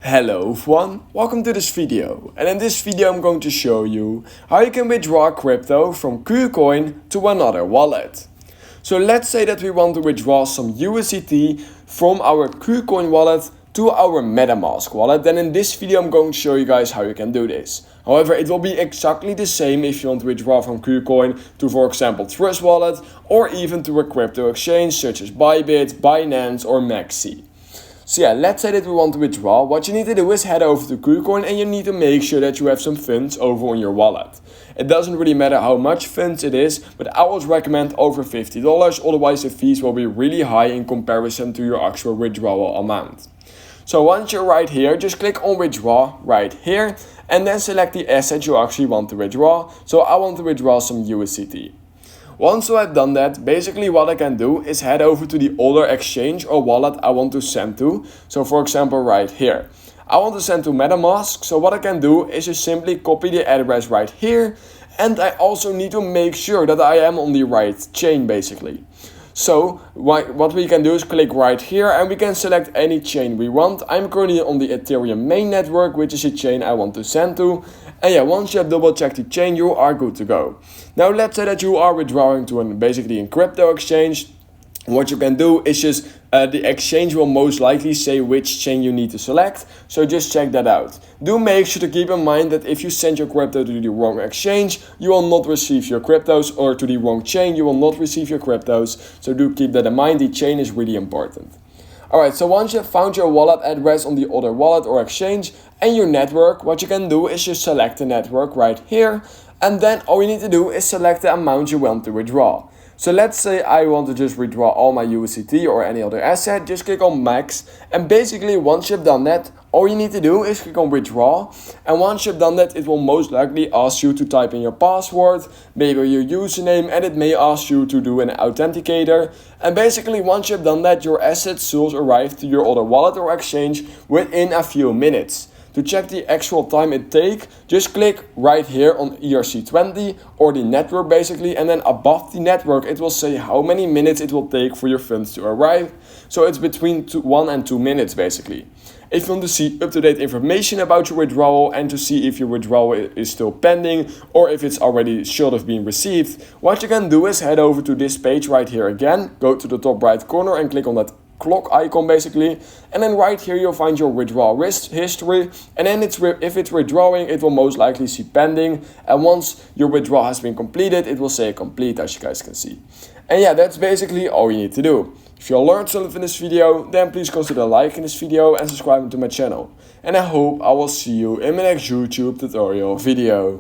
Hello everyone, welcome to this video, and in this video I'm going to show you how you can withdraw crypto from Kucoin to another wallet. So let's say that we want to withdraw some USDT from our Kucoin wallet to our MetaMask wallet. Then in this video I'm going to show you guys how you can do this. However, it will be exactly the same if you want to withdraw from Kucoin to, for example, Trust Wallet, or even to a crypto exchange such as Bybit, Binance or Maxi. So yeah, let's say that we want to withdraw. What you need to do is head over to Kucoin and you need to make sure that you have some funds over on your wallet. It doesn't really matter how much funds it is, but I always recommend over $50, otherwise the fees will be really high in comparison to your actual withdrawal amount. So once you're right here, just click on withdraw right here and then select the asset you actually want to withdraw. So I want to withdraw some USDT. Once I've done that, basically what I can do is head over to the other exchange or wallet I want to send to. So for example right here, I want to send to MetaMask. So what I can do is just simply copy the address right here. And I also need to make sure that I am on the right chain basically. So what we can do is click right here and we can select any chain we want. I'm currently on the Ethereum main network, which is a chain I want to send to. And yeah, once you have double checked the chain, you are good to go. Now let's say that you are withdrawing to basically a crypto exchange. What you can do is just, the exchange will most likely say which chain you need to select. So just check that out. Do make sure to keep in mind that if you send your crypto to the wrong exchange, you will not receive your cryptos, or to the wrong chain, you will not receive your cryptos. So do keep that in mind. The chain is really important. Alright, so once you have found your wallet address on the other wallet or exchange and your network, what you can do is just select the network right here. And then all you need to do is select the amount you want to withdraw. So let's say I want to just withdraw all my USDT or any other asset, just click on max. And basically once you've done that, all you need to do is click on withdraw. And once you've done that, it will most likely ask you to type in your password, maybe your username, and it may ask you to do an authenticator. And basically once you've done that, your assets will arrive to your other wallet or exchange within a few minutes. To check the actual time it takes, just click right here on ERC20 or the network basically, and then above the network it will say how many minutes it will take for your funds to arrive. So it's between 1 and 2 minutes basically. If you want to see up-to-date information about your withdrawal and to see if your withdrawal is still pending or if it's already should have been received, what you can do is head over to this page right here again, go to the top right corner and click on that clock icon basically, and then right here you'll find your withdrawal history, and then if it's withdrawing, it will most likely see pending, and once your withdrawal has been completed, it will say complete, as you guys can see. And yeah, that's basically all you need to do. If you learned something in this video, then please consider liking this video and subscribing to my channel. And I hope I will see you in my next YouTube tutorial video.